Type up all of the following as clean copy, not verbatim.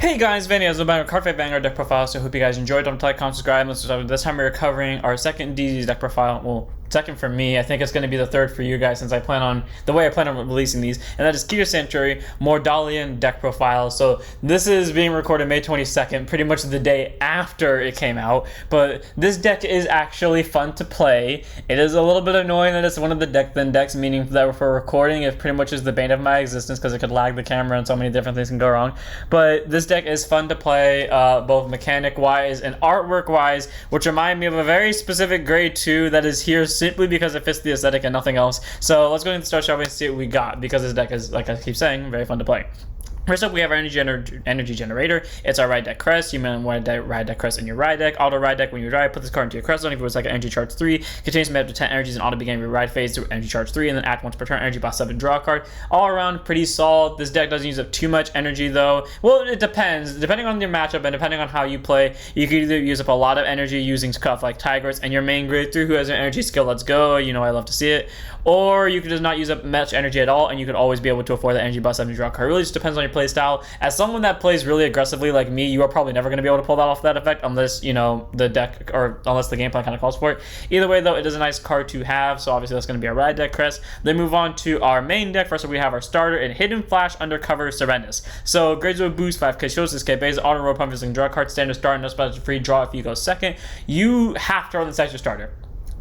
Hey guys, Vanny, as a card fight banger deck profile, so I hope you guys enjoyed. Don't like, comment, subscribe. This time we're covering our second DZ deck profile. Well, second for me. I think it's going to be the third for you guys since I plan on releasing these, and that is Keter Sanctuary Mordalion deck profile. So this is being recorded May 22nd, pretty much the day after it came out, but this deck is actually fun to play. It is a little bit annoying that it's one of the deck thin decks, meaning that for recording it pretty much is the bane of my existence because it could lag the camera and so many different things can go wrong. But this deck is fun to play, both mechanic wise and artwork wise, which remind me of a very specific grade 2 that is here simply because it fits the aesthetic and nothing else. So let's go ahead and start shopping and see what we got, because this deck is, like I keep saying, very fun to play. First up, we have our energy generator. It's our ride deck crest. You may want to ride deck crest in your ride deck. Auto ride deck, when you ride, put this card into your crest zone. If it was like an energy charge 3, contains up to 10 energies and auto begin your ride phase through energy charge 3, and then act once per turn, energy boss 7, draw a card. All around, pretty solid. This deck doesn't use up too much energy though. Well, it depends. Depending on your matchup and depending on how you play, you can either use up a lot of energy using stuff like Tigers and your main grade 3 who has an energy skill, let's go, you know I love to see it. Or you could just not use up much energy at all, and you could always be able to afford the energy boss 7 to draw a card. It really just depends on your play style. As someone that plays really aggressively like me, you are probably never going to be able to pull that off that effect unless, you know, the deck or unless the game plan kind of calls for it. Either way though, it is a nice card to have, so obviously that's going to be our ride deck crest. Then move on to our main deck. First we have our starter in Hidden Flash, Undercover, Surrendus. So grades with boost 5k, shows this K base, auto roll pump, visiting draw card, standard start, no special free draw if you go second. You have to run this as your starter.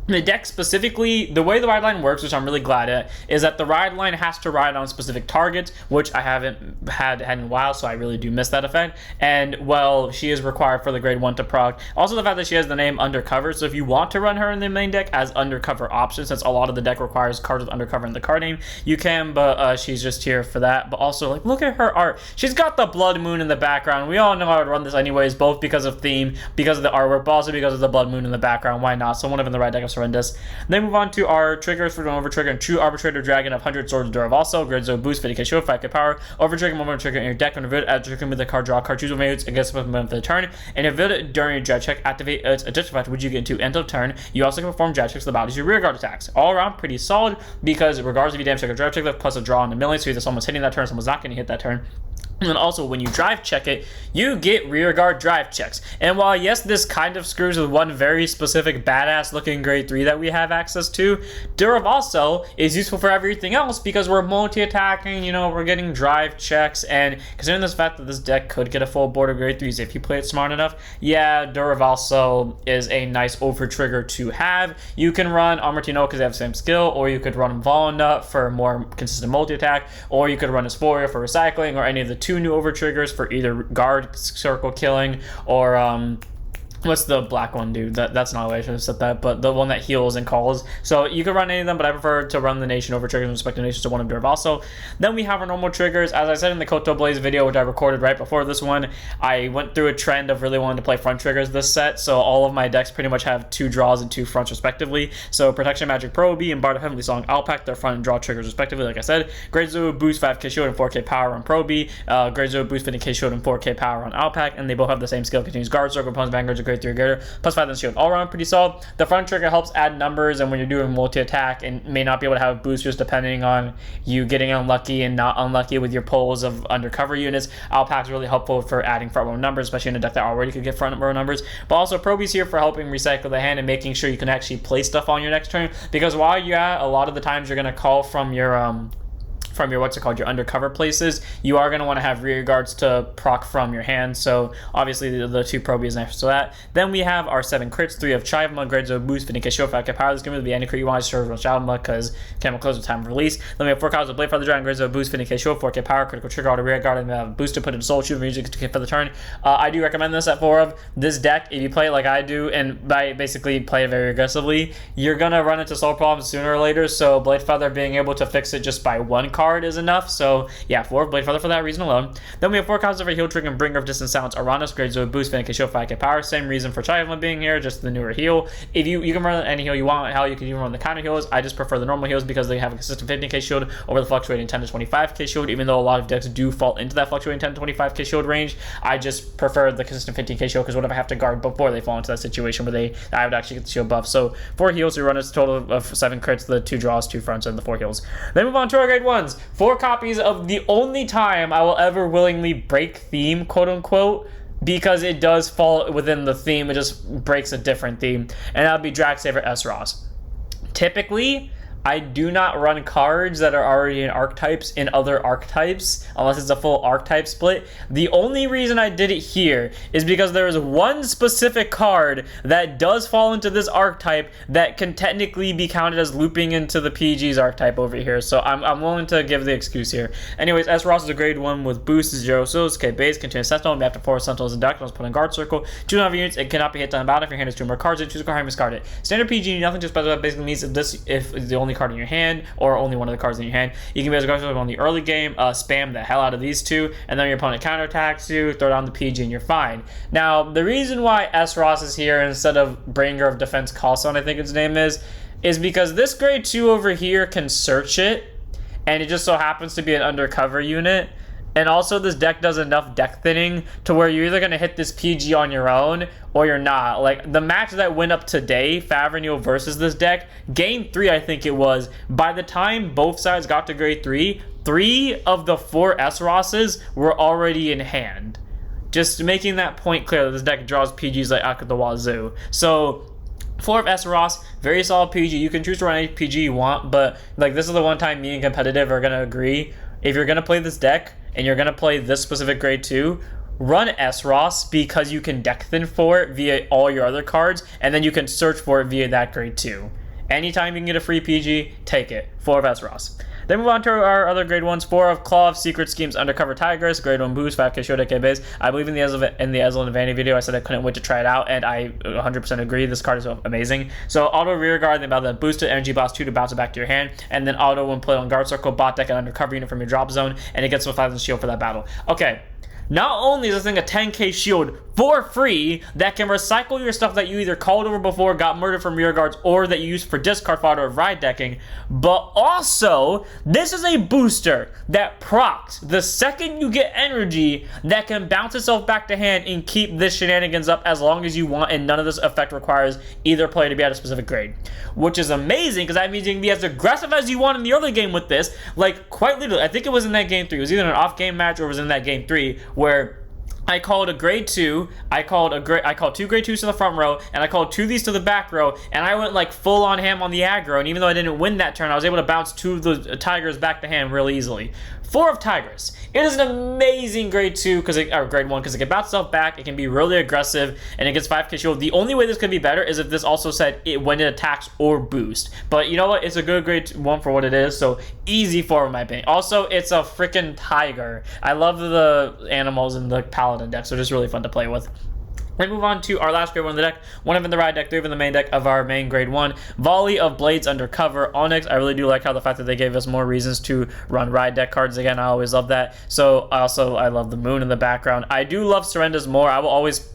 The deck specifically, the way the ride line works, which I'm really glad at, is that the ride line has to ride on specific targets, which I haven't had in a while, so I really do miss that effect. And, well, she is required for the grade 1 to proc. Also the fact that she has the name Undercover, so if you want to run her in the main deck as Undercover option, since a lot of the deck requires cards with Undercover in the card name, you can, but she's just here for that. But also, like, look at her art. She's got the blood moon in the background. We all know I would run this anyways, both because of theme, because of the artwork, but also because of the blood moon in the background. Why not? So one of in the right deck of Horrendous. Then move on to our triggers for an over trigger and true arbitrator dragon of 100 swords of also grid zone boost 50k shield 5k power over trigger moment trigger in your deck. When revealed, add trigger with the card, draw a card, choose one moves against the moment of the turn, and reveal it during your jet check, activate its additional effect which you get into end of turn. You also can perform jet checks to the body's your rear guard attacks. All around pretty solid, because regardless if you damage check or drive check left plus a draw in the milling, so either someone's hitting that turn, someone's not going to hit that turn. And then also, when you drive check it, you get rear guard drive checks. And while, yes, this kind of screws with one very specific badass looking grade 3 that we have access to, Duravaso is useful for everything else because we're multi-attacking, you know, we're getting drive checks, and considering this fact that this deck could get a full board of grade 3s if you play it smart enough, yeah, Duravaso is a nice over trigger to have. You can run Armortino because they have the same skill, or you could run Volnut for more consistent multi-attack, or you could run Asphoria for recycling, or any of the 2 new over triggers for either guard circle killing or what's the black one, dude? That's not the way I should have said that, but the one that heals and calls. So you can run any of them, but I prefer to run the nation over triggers and respect the nations to one of Duravaso. Then we have our normal triggers. As I said in the Koto Blaze video, which I recorded right before this one, I went through a trend of really wanting to play front triggers this set, so all of my decks pretty much have 2 draws and 2 fronts respectively. So Protection Magic Proby and Bard of Heavenly Song Alpac, their front and draw triggers respectively, like I said. Grade 0 boost 5k shield and 4k power on Proby. Grade 0 boost 50k shield and 4k power on Alpac, and they both have the same skill, continues guard circle, opponent's vanguards, grade 3 greater, plus 5 on shield. All around pretty solid. The front trigger helps add numbers, and when you're doing multi-attack and may not be able to have boosters depending on you getting unlucky and not unlucky with your pulls of undercover units, Alpac's really helpful for adding front row numbers, especially in a deck that already could get front row numbers. But also Proby's here for helping recycle the hand and making sure you can actually play stuff on your next turn, because while you're at, a lot of the times you're going to call from your what's it called, your undercover places, you are going to want to have rear guards to proc from your hand, so obviously the 2 Proby is next to that. Then we have our 7 crits, 3 of Chivma, grades of boost, 50k shield, 5k power. This is going to be any crit you want to serve with Chivma because can close with time of release. Then we have 4 cards of Blade Father Dragon, grades of boost, 50k shield, 4k power, critical trigger, auto rear guard, and we have boost to put into soul shoot music for the turn. I do recommend this at 4 of. This deck, if you play it like I do, and by basically play it very aggressively, you're going to run into soul problems sooner or later, so Blade Father being able to fix it just by 1 card is enough. So yeah, 4 Blade Father for that reason alone. Then we have 4 cards of a heal trigger and bringer of distant sounds. Uranus, grades of boost, 50k shield, 5k power. Same reason for Chivma being here, just the newer heal. If you can run any heal you want, hell, you can even run the counter heals. I just prefer the normal heals because they have a consistent 15k shield over the fluctuating 10 to 25k shield. Even though a lot of decks do fall into that fluctuating 10 to 25k shield range, I just prefer the consistent 15k shield because what if I have to guard before they fall into that situation where I would actually get the shield buff. So 4 heals, we run a total of 7 crits, the 2 draws, 2 fronts, and the 4 heals. Then move on to our grade 1s. was 4 copies of the only time I will ever willingly break theme, quote unquote, because it does fall within the theme. It just breaks a different theme, and that would be Dragsaber S. Ross. Typically, I do not run cards that are already in archetypes in other archetypes unless it's a full archetype split. The only reason I did it here is because there is one specific card that does fall into this archetype that can technically be counted as looping into the PG's archetype over here. So I'm willing to give the excuse here. Anyways, S. Ross is a grade 1 with boost, 0 souls, K base, continuous sentinel, after 4 sentinels and deck, put in guard circle. 2 non units, it cannot be hit on battle if your hand has 2 more cards, and choose a card, discard it. Standard PG, nothing too special. That basically means if it's the only card in your hand or only one of the cards in your hand, you can be as aggressive on the early game, spam the hell out of these 2, and then your opponent counterattacks you, throw down the PG, and you're fine. Now, the reason why S. Ross is here instead of Bringer of Defense Callson, I think its name is because this grade 2 over here can search it, and it just so happens to be an undercover unit. And also, this deck does enough deck thinning to where you're either going to hit this PG on your own or you're not. Like, the match that went up today, Favrenio versus this deck, game 3, I think it was, by the time both sides got to grade 3, 3 of the 4 S. Rosses were already in hand. Just making that point clear that this deck draws PGs like out of the wazoo. So, 4 of S. Ross, very solid PG. You can choose to run any PG you want, but like this is the one time me and competitive are going to agree. If you're going to play this deck, and you're going to play this specific grade 2, run S. Ross because you can deck thin for it via all your other cards, and then you can search for it via that grade 2. Anytime you can get a free PG, take it. 4 of S. Ross. Then move on to our other grade 1s. 4 of Claw of Secret Schemes, Undercover Tigress, grade 1 boost, 5k Shoda K base. I believe in the Ezreal and Vanny video, I said I couldn't wait to try it out, and I 100% agree. This card is amazing. So auto rear guard, then about the boosted energy blast 2 to bounce it back to your hand, and then auto when played on guard circle, bot deck, an undercover unit from your drop zone, and it gets a 5,000 shield for that battle. Okay. Not only is this thing a 10k shield for free that can recycle your stuff that you either called over before, got murdered from rear guards, or that you used for discard fodder or ride decking, but also this is a booster that procs the second you get energy that can bounce itself back to hand and keep this shenanigans up as long as you want, and none of this effect requires either player to be at a specific grade, which is amazing because that means you can be as aggressive as you want in the early game with this. Like, quite literally, I think it was in that game 3, it was either an off game match or it was in that game 3 where I called a grade 2, I called 2 grade 2s to the front row, and I called 2 of these to the back row, and I went like full on ham on the aggro, and even though I didn't win that turn, I was able to bounce 2 of the Tigers back to hand really easily. 4 of Tigress. It is an amazing grade 2, or grade 1, because it can bounce itself back, it can be really aggressive, and it gets 5k shield. The only way this could be better is if this also said it when it attacks or boost. But you know what? It's a good grade 1 for what it is, so easy 4 in my opinion. Also, it's a freaking tiger. I love the animals in the Paladin deck, so just really fun to play with. We move on to our last grade 1 of the deck. 1 of them in the ride deck, 3 of them in the main deck of our main grade 1. Volley of Blades, Undercover, Onyx. I really do like how the fact that they gave us more reasons to run ride deck cards again. I always love that. So I love the moon in the background. I do love Surrenders more. I will always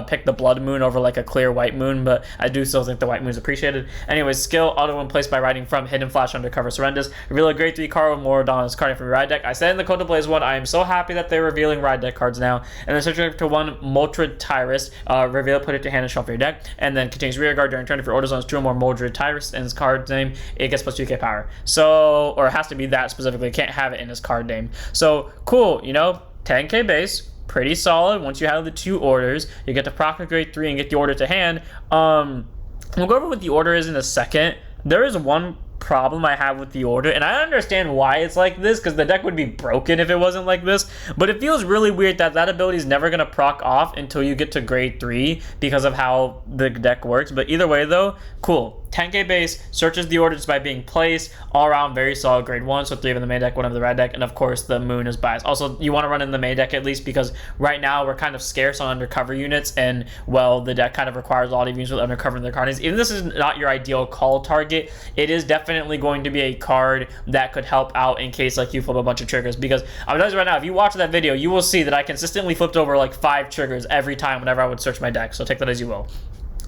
pick the blood moon over like a clear white moon, but I do still think the white moon is appreciated. Anyways, skill auto when placed by riding from Hidden Flash, Undercover, Surrenders. Reveal a grade 3 card with Mordalion card from your ride deck. I said in the Code to Blaze one, I am so happy that they're revealing ride deck cards now. And then switch to 1 Moldred Tyrus, reveal, put it to hand and shuffle your deck, and then continues rear guard during turn. If your order zone is 2 or more Moldred Tyrus in his card name, it gets plus 2k power. So, or it has to be that specifically, it can't have it in his card name. So cool, you know, 10k base. Pretty solid. Once you have the 2 orders, you get to proc a grade 3 and get the order to hand. We'll go over what the order is in a second. There is one problem I have with the order, and I understand why it's like this, because the deck would be broken if it wasn't like this, but it feels really weird that that ability is never going to proc off until you get to grade 3 because of how the deck works. But either way though, cool. 10k base, searches the order just by being placed, all around very solid grade 1, so 3 of in the main deck, 1 of the red deck, and of course the moon is biased. Also, you want to run in the main deck at least because right now we're kind of scarce on undercover units, and well, the deck kind of requires a lot of units with undercover in their card names. Even if this is not your ideal call target, it is definitely going to be a card that could help out in case like you flip a bunch of triggers, because I'm telling you right now, if you watch that video, you will see that I consistently flipped over like 5 triggers every time whenever I would search my deck, so take that as you will.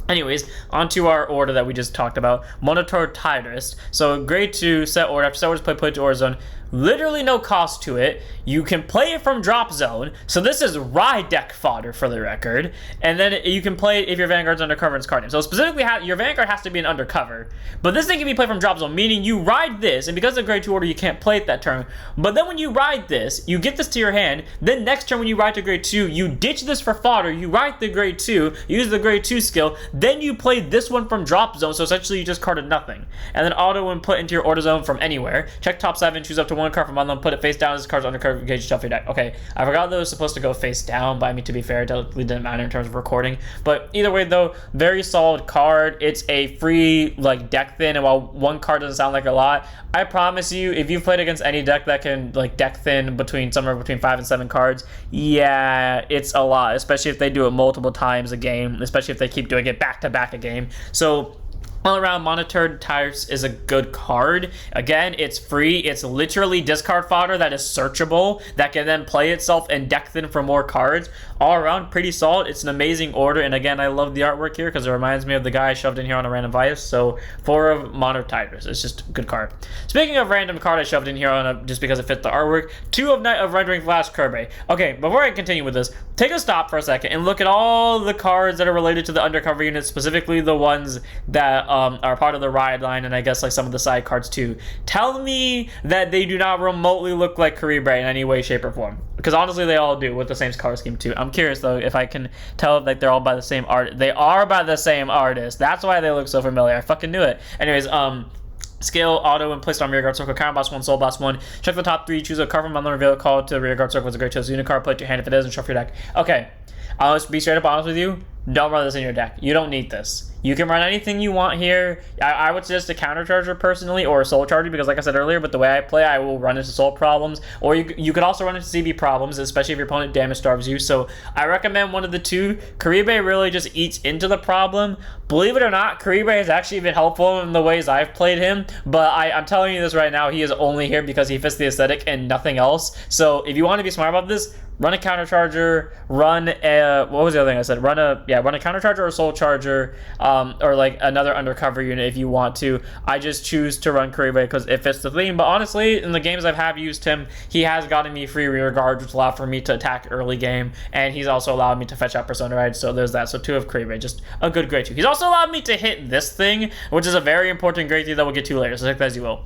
Anyways, onto our order that we just talked about. Monitor Tidus. So grade 2, set order. After set orders, play to order zone. literally no cost to it. You can play it from drop zone, so this is ride deck fodder for the record. And then you can play it if your Vanguard's undercover in its card name. So specifically, your Vanguard has to be an undercover, but this thing can be played from drop zone, meaning you ride this, and because of grade 2 order, you can't play it that turn. But then when you ride this, you get this to your hand. Then next turn when you ride to grade 2, you ditch this for fodder. You ride the grade 2, use the grade 2 skill. Then you play this one from drop zone. So essentially, you just carded nothing. And then auto input into your order zone from anywhere. Check top 7, choose up to 1 card from mallan, put it face down as card's undercover, engage shuffle your deck. Okay, I forgot that it was supposed to go face down, but I mean, to be fair, it totally didn't matter in terms of recording. But either way, though, very solid card. It's a free, like, deck thin, and while 1 card doesn't sound like a lot, I promise you, if you've played against any deck that can, like, deck thin somewhere between 5 and 7 cards, yeah, it's a lot, especially if they do it multiple times a game, especially if they keep doing it back-to-back a game. So all around, monitored tires is a good card. Again, it's free. It's literally discard fodder that is searchable, that can then play itself and deck thin for more cards. All around, pretty solid. It's an amazing order. And again, I love the artwork here because it reminds me of the guy I shoved in here on a random Vias. So 4 of monitored tires. It's just a good card. Speaking of random card I shoved in here on just because it fit the artwork, 2 of Knight of Rendering Flash Kirby. Okay, before I continue with this, take a stop for a second and look at all the cards that are related to the undercover units, specifically the ones that are part of the ride line, and I guess like some of the side cards too. Tell me that they do not remotely look like Caribe in any way, shape, or form, because honestly they all do with the same color scheme too. I'm curious though if I can tell if like they're all by the same art. They are by the same artist. That's why they look so familiar. I fucking knew it. Anyways, skill, auto, and placed on rearguard circle. Counter boss 1, soul boss 1. Check the top 3. Choose a card from mallan, reveal a call to the rearguard circle. It's a great choice. Unit card, play it to your hand if it is, and shuffle your deck. Okay, I'll just be straight up honest with you. Don't run this in your deck. You don't need this. You can run anything you want here. I would suggest a counter charger personally, or a soul charger, because like I said earlier, but the way I play, I will run into soul problems, or you could also run into CB problems, especially if your opponent damage starves you. So I recommend one of the 2. Caribe really just eats into the problem. Believe it or not, Caribe has actually been helpful in the ways I've played him, but I'm telling you this right now, he is only here because he fits the aesthetic and nothing else. So if you want to be smart about this, run a counter charger, run a, what was the other thing I said? Run a counter charger or soul charger, or like another undercover unit if you want to. I just choose to run Caribe because it fits the theme. But honestly, in the games I have used him, he has gotten me free rear guards, which allowed for me to attack early game, and he's also allowed me to fetch out Persona Ride. So there's that. So 2 of Caribe, just a good grade 2. He's also allowed me to hit this thing, which is a very important grade 3 that we'll get to later. So take that as you will.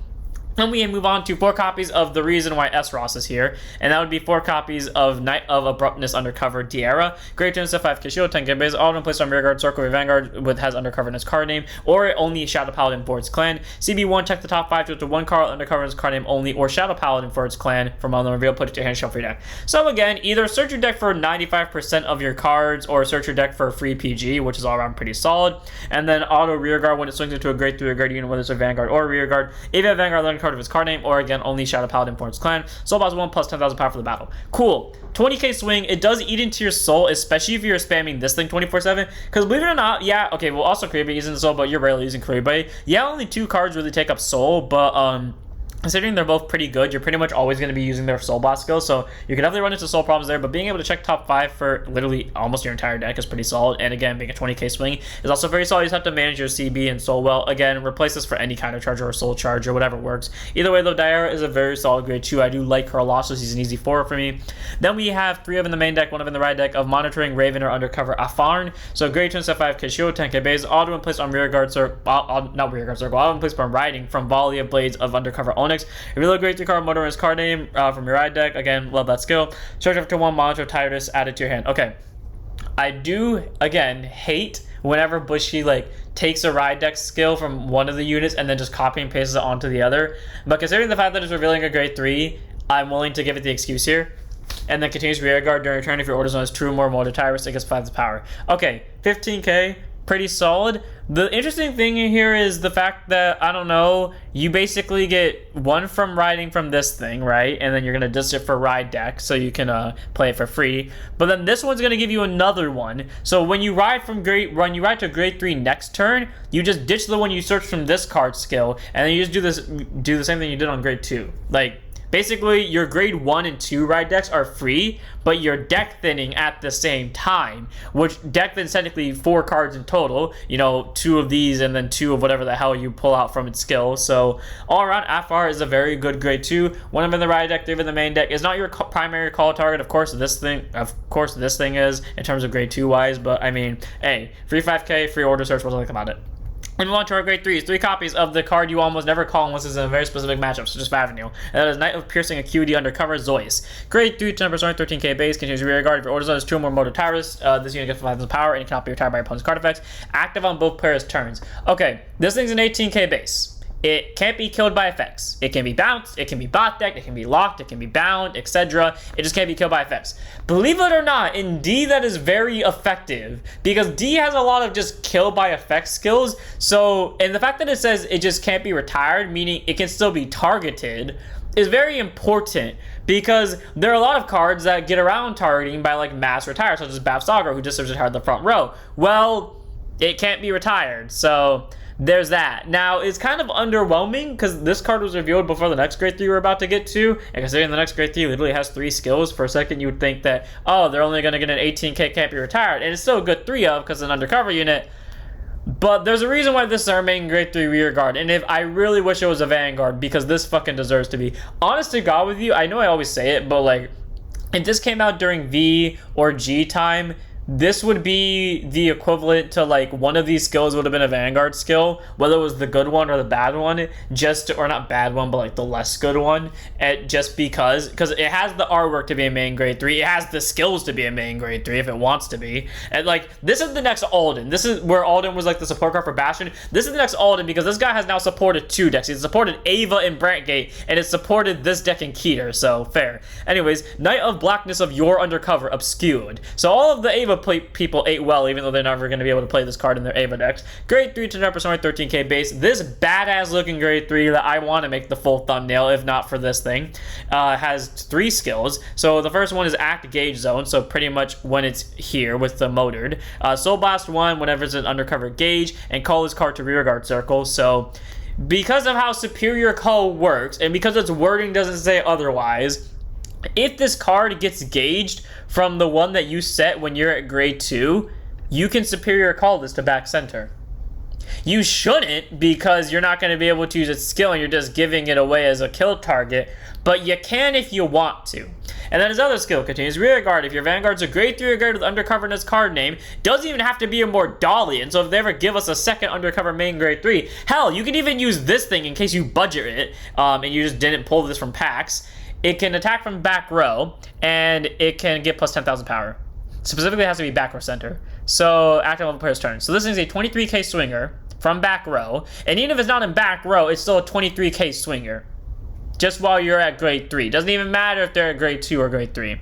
And we move on to 4 copies of The Reason Why S. Ross is Here, and that would be 4 copies of Knight of Abruptness Undercover Diarra. Great turns to 5 Kishio, 10 Gambes, all of them placed on rearguard circle with Vanguard has Undercover in its card name, or only Shadow Paladin for its clan. CB1, check the top 5 to 1 card Undercover in its card name only, or Shadow Paladin for its clan. From on the reveal, put it to your hand, shuffle your deck. So again, either search your deck for 95% of your cards, or search your deck for a free PG, which is all around pretty solid. And then auto rearguard when it swings into a grade 3 or grade unit, whether it's a Vanguard or a rearguard. If you have Vanguard, learn a card of its card name, or again, only Shadow Paladin for its clan. Soul boss 1 plus 10,000 power for the battle. Cool. 20k swing. It does eat into your soul, especially if you're spamming this thing 24/7. Because believe it or not, yeah, okay, well, also Caribe is in the soul, but you're rarely using Caribe. Yeah, only 2 cards really take up soul, but considering they're both pretty good, you're pretty much always going to be using their soul boss skill, so you can definitely run into soul problems there, but being able to check top 5 for literally almost your entire deck is pretty solid, and again, being a 20k swing is also very solid. You just have to manage your CB and soul well. Again, replace this for any counter charger or soul charger, whatever works. Either way, though, Diarra is a very solid grade 2. I do like her a lot, so she's an easy 4 for me. Then we have 3 of in the main deck, 1 of in the ride deck of Monitoring, Raven, or Undercover Afarn. So grade 2 and 5 Kishio, 10k base, auto in place on rearguard circle, not rearguard circle, auto in place from riding from Volley of Blades of Undercover Onyx. If you look great 3 card motor in his card name from your ride deck. Again, love that skill. Charge up to 1 monitor Tyrus added to your hand. Okay. I do, again, hate whenever Bushy, like, takes a ride deck skill from one of the units and then just copy and pastes it onto the other. But considering the fact that it's revealing a grade 3, I'm willing to give it the excuse here. And then continues rear guard during your turn if your order zone is true or more motor Tyrus, it gets 5 power. Okay, 15k. Pretty solid. The interesting thing here is the fact that, I don't know, you basically get 1 from riding from this thing, right? And then you're going to ditch it for ride deck, so you can play it for free. But then this one's going to give you another one. So when you ride to grade 3 next turn, you just ditch the one you searched from this card skill, and then you just do the same thing you did on grade 2. Like, Basically, your grade 1 and 2 ride decks are free, but you're deck thinning at the same time, which deck thins technically 4 cards in total, you know, 2 of these and then 2 of whatever the hell you pull out from its skill. So all around, Afar is a very good grade 2. 1 of them in the ride deck, 3 of them in the main deck. Is not your primary call target. Of course this thing is in terms of grade 2 wise, but I mean, hey, free 5k, free order search, what do you like about it? And we want to our grade 3s, 3 copies of the card you almost never call unless it's in a very specific matchup, such as Avenue. And that is Knight of Piercing Acuity Undercover Zois. Grade 3 to number 13k base, continues rear guard. If your order zone is 2 or more Motor Tyrus, this unit gets 5,000 power and it cannot be retired by your opponent's card effects. Active on both players' turns. Okay, this thing's an 18k base. It can't be killed by effects. It can be bounced, it can be bot decked, it can be locked, it can be bound, etc. It just can't be killed by effects. Believe it or not, in D that is very effective because D has a lot of just kill by effects skills. So, and the fact that it says it just can't be retired, meaning it can still be targeted, is very important because there are a lot of cards that get around targeting by like mass retire, such as Bavsagar, who just serves retired in the front row. Well, it can't be retired, so there's that. Now, it's kind of underwhelming because this card was revealed before the next grade 3 we're about to get to, and considering the next grade 3 literally has 3 skills, for a second you would think that, oh, they're only going to get an 18k, can't be retired, and it's still a good 3 of because it's an undercover unit. But there's a reason why this is our main grade 3 rear guard, and if I really wish it was a vanguard because this fucking deserves to be. Honest to God with you, I know I always say it, but like, if this came out during V or G time, this would be the equivalent to like one of these skills would have been a vanguard skill, whether it was the good one or the bad one, or not bad one, but like the less good one, just because it has the artwork to be a main grade 3, it has the skills to be a main grade 3 if it wants to be, and like this is the next Alden. This is where Alden was like the support card for Bastion. This is the next Alden because this guy has now supported 2 decks. He's supported Ava and Brantgate, and it's supported this deck in Keter, so fair. Anyways, Knight of Blackness of your Undercover Obscured. So all of the Ava people ate well, even though they're never going to be able to play this card in their Ava decks. Grade 3 to number 13k base. This badass looking grade 3 that I want to make the full thumbnail, if not for this thing, has 3 skills. So the first one is Act Gauge Zone, so pretty much when it's here with the motored. Soul Blast 1 whenever it's an undercover gauge, and call this card to rear guard circle. So because of how superior call works, and because its wording doesn't say otherwise, if this card gets gauged from the one that you set when you're at grade 2, you can superior call this to back center. You shouldn't because you're not going to be able to use its skill and you're just giving it away as a kill target, but you can if you want to. And then his other skill continues, rear guard. If your vanguard's a grade 3 guard with undercover in its card name, doesn't even have to be a Mordalion, so if they ever give us a second undercover main grade 3, hell, you can even use this thing in case you budget it, and you just didn't pull this from packs. It can attack from back row, and it can get plus 10,000 power. Specifically, it has to be back row center. So, active on the player's turn. So this is a 23k swinger from back row, and even if it's not in back row, it's still a 23k swinger. Just while you're at grade 3. Doesn't even matter if they're at grade 2 or grade 3.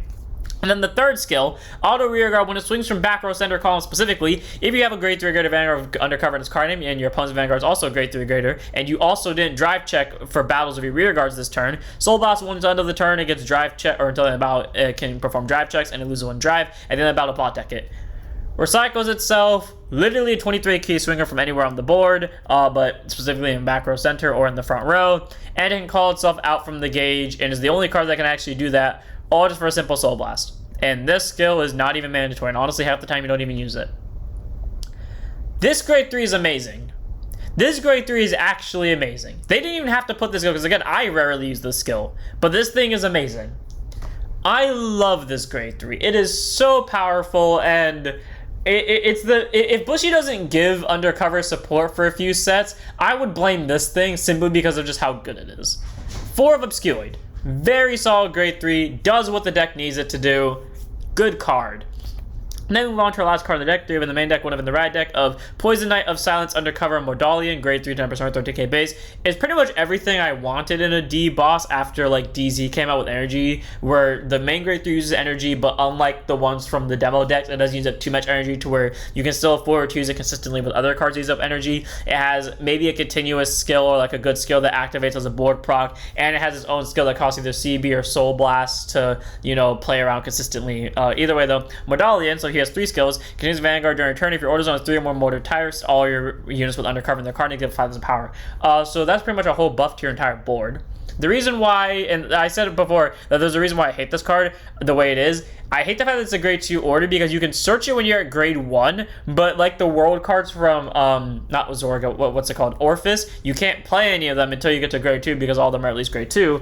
And then the third skill, auto rear guard. When it swings from back row center column specifically, if you have a grade 3 grader vanguard undercover in its card name and your opponent's vanguard is also a grade 3 grader, and you also didn't drive check for battles of your rear guards this turn, Soul Blast once under the turn, it gets drive check, or until the battle it can perform drive checks and it loses 1 drive, and then the battle bot deck it. Recycles itself, literally a 23k swinger from anywhere on the board, but specifically in back row center or in the front row, and it can call itself out from the gauge, and is the only card that can actually do that, all just for a simple Soul Blast. And this skill is not even mandatory, and honestly half the time you don't even use it. This grade 3 is amazing. This grade 3 is actually amazing. They didn't even have to put this skill, because again, I rarely use this skill, but this thing is amazing. I love this grade 3. It is so powerful, and if Bushy doesn't give undercover support for a few sets, I would blame this thing simply because of just how good it is. 4 of Obscured. Very solid grade 3, does what the deck needs it to do. Good card. And then we move on to our last card in the deck, 3 of in the main deck, 1 of in the ride deck, of Poison Knight of Silence Undercover Mordalion, grade 3, 10%, 13k base. It's pretty much everything I wanted in a D boss after like DZ came out with energy, where the main grade 3 uses energy, but unlike the ones from the demo decks, it doesn't use up too much energy to where you can still afford to use it consistently with other cards that use up energy. It has maybe a continuous skill or like a good skill that activates as a board proc, and it has its own skill that costs either CB or Soul Blast to, you know, play around consistently. Either way though, Mordalion, so he has 3 skills. Can use Vanguard during turn. If your order zone has 3 or more motor tires, all your units with undercover in their card, they give 5,000 power. So that's pretty much a whole buff to your entire board. The reason why, and I said it before, that there's a reason why I hate this card the way it is. I hate the fact that it's a grade 2 order because you can search it when you're at grade 1, but like the world cards from, not Zorga, what's it called, Orphis, you can't play any of them until you get to grade 2 because all of them are at least grade 2.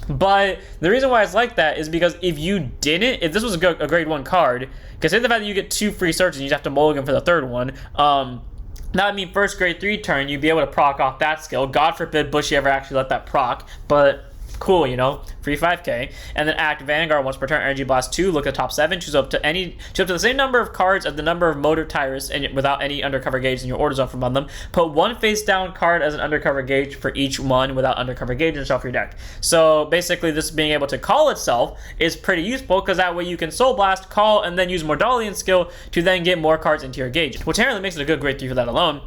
But the reason why it's like that is because if this was a grade 1 card, consider the fact that you get 2 free searches and you just have to mulligan for the third one, that would mean first grade 3 turn, you'd be able to proc off that skill. God forbid Bushy ever actually let that proc, but cool, you know, free 5k. And then act Vanguard once per turn, Energy Blast 2, look at the top 7, choose up to the same number of cards as the number of motor tyrants and without any undercover gauge in your order zone from them. Put one face down card as an undercover gauge for each one without undercover gauge and shuffle your deck. So basically this being able to call itself is pretty useful because that way you can Soul Blast, call, and then use Mordalion skill to then get more cards into your gauge, which inherently makes it a good grade 3 for that alone.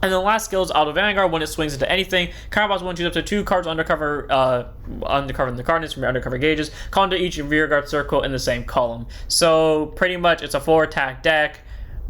And the last skill is Auto Vanguard. When it swings into anything, counterboss 1, choose up to 2 cards undercover in the cardinals from your undercover gauges. Call into each rear guard circle in the same column. So pretty much it's a 4-attack deck.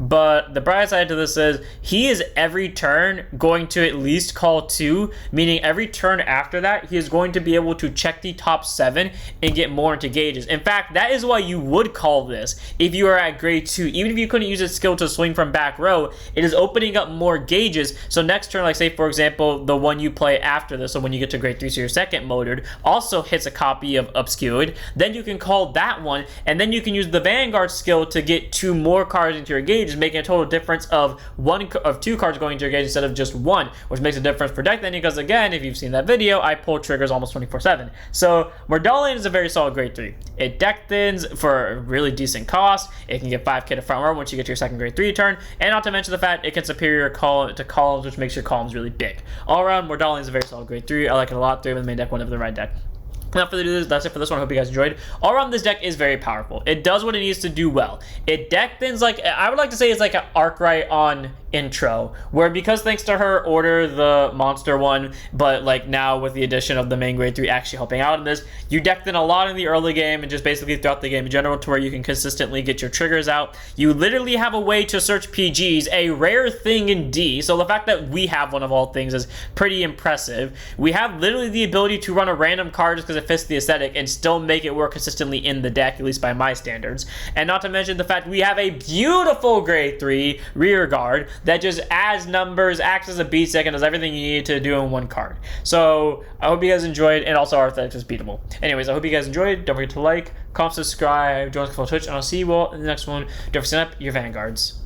But the bright side to this is he is every turn going to at least call 2, meaning every turn after that he is going to be able to check the top 7 and get more into gauges. In fact, that is why you would call this if you are at grade 2. Even if you couldn't use its skill to swing from back row, it is opening up more gauges. So next turn, like say for example, the one you play after this, so when you get to grade 3, so your second motored, also hits a copy of Obscured. Then you can call that one, and then you can use the Vanguard skill to get 2 more cards into your gauge, making a total difference of 2 cards going into your gauge instead of just 1, which makes a difference for deck thinning because again, if you've seen that video, I pull triggers almost 24/7. So Mordalion is a very solid grade 3. It deck thins for a really decent cost. It can get 5k to front row once you get to your second grade 3 turn, and not to mention the fact it can superior call to columns, which makes your columns really big. All around, Mordalion is a very solid grade 3. I like it a lot. 3 in the main deck, 1 of the right deck. Without further ado, that's it for this one. I hope you guys enjoyed. All around, this deck is very powerful. It does what it needs to do well. It deck thins like, I would like to say it's like an Arkwright on intro, where because thanks to her order the monster one, but like now with the addition of the main grade 3 actually helping out in this, you deck thin a lot in the early game and just basically throughout the game in general to where you can consistently get your triggers out. You literally have a way to search PGs, a rare thing in D, so the fact that we have one of all things is pretty impressive. We have literally the ability to run a random card just because it fits the aesthetic and still make it work consistently in the deck, at least by my standards. And not to mention the fact we have a beautiful grade 3 rear guard that just adds numbers, acts as a beat deck, and does everything you need to do in one card. So I hope you guys enjoyed, and also our aesthetic is beatable. Anyways, I hope you guys enjoyed. Don't forget to like, comment, subscribe, join us on Twitch, and I'll see you all in the next one. Don't forget to sign up your Vanguards.